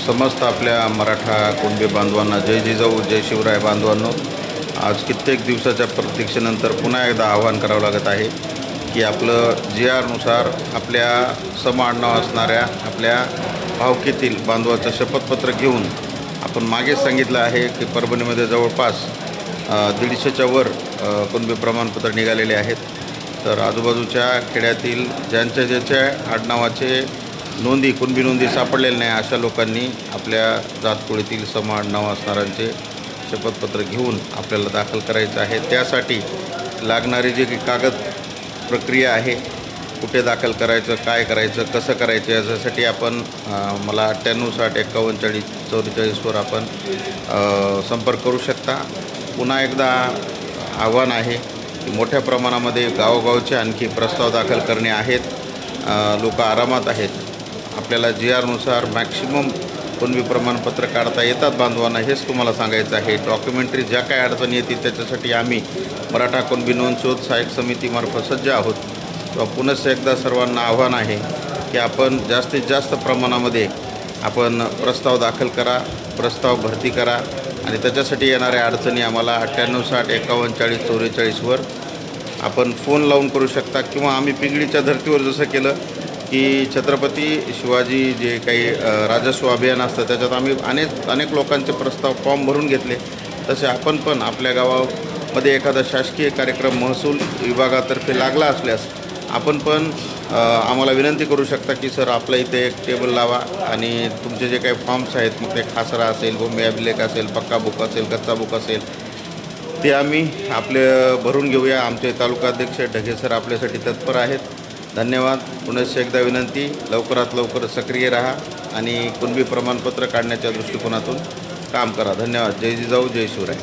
समस्त आपल्या मराठा कुणबी बांधवांना जय जिजाऊ जय शिवराय बांधवांनो, आज कित्येक दिवसाच्या प्रतीक्षेनंतर पुन्हा एकदा आवाहन करावं लागत आहे की आपलं GRनुसार आपल्या सम आडनाव असणाऱ्या आपल्या भावकीतील बांधवाचं शपथपत्र घेऊन आपण मागे सांगितलं आहे की परभणीमध्ये जवळपास 150च्या वर कुणबी प्रमाणपत्र निघालेले आहेत। तर आजूबाजूच्या खेड्यातील ज्यांच्या आडनावाचे नोंदी कुणबी नोंदी सापडलेल्या नाही अशा लोकांनी आपल्या जातकुळीतील सम आडनाव असणाऱ्यांचे शपथपत्र घेऊन आपल्याला दाखल करायचं आहे। त्यासाठी लागणारी जी कागद प्रक्रिया आहे, कुठे दाखल करायचं, काय करायचं, कसं करायचं, याच्यासाठी आपण मला 98 60 51 40 44वर आपण संपर्क करू शकता। पुन्हा एकदा आव्हान आहे की मोठ्या प्रमाणामध्ये गावोगावचे आणखी प्रस्ताव दाखल करणे आहेत। लोक आरामात आहेत। आपल्याला GRनुसार मॅक्सिमम कुणबी प्रमाणपत्र काढता येतात बांधवांना, हेच तुम्हाला सांगायचं आहे। डॉक्युमेंटरी ज्या काय अडचणी येतील त्याच्यासाठी आम्ही मराठा कुणबी नोंद शोध सहाय्यक समितीमार्फत सज्ज आहोत। किंवा पुनश्च एकदा सर्वांना आव्हान आहे की आपण जास्तीत जास्त प्रमाणामध्ये आपण प्रस्ताव दाखल करा, प्रस्ताव भरती करा आणि त्याच्यासाठी येणाऱ्या अडचणी आम्हाला 98 60 51 40 44वर आपण फोन लावून करू शकता। किंवा आम्ही पिंगळीच्या धर्तीवर जसं केलं की छत्रपती शिवाजी जे काही राजस्व अभियान असतं त्याच्यात आम्ही अनेक लोकांचे प्रस्ताव फॉर्म भरून घेतले, तसे आपण पण आपल्या गावामध्ये एखादा शासकीय कार्यक्रम महसूल विभागातर्फे लागला असल्यास आपण पण आम्हाला विनंती करू शकता की सर आपल्या इथे एक टेबल लावा आणि तुमचे जे काही फॉर्म्स आहेत, मग ते खासरा असेल, भूमी अभिलेख असेल, पक्का बुक असेल, कच्चा बुक असेल, ते आम्ही आपले भरून घेऊया। आमचे तालुका अध्यक्ष ढगे सर आपल्यासाठी तत्पर आहेत। धन्यवाद। पुनश्च एकदा विनंती, लवकरात लवकर सक्रिय राहा आणि कुणबी प्रमाणपत्र काढण्याच्या दृष्टिकोनातून काम करा। धन्यवाद। जय जिजाऊ जय शिवराय।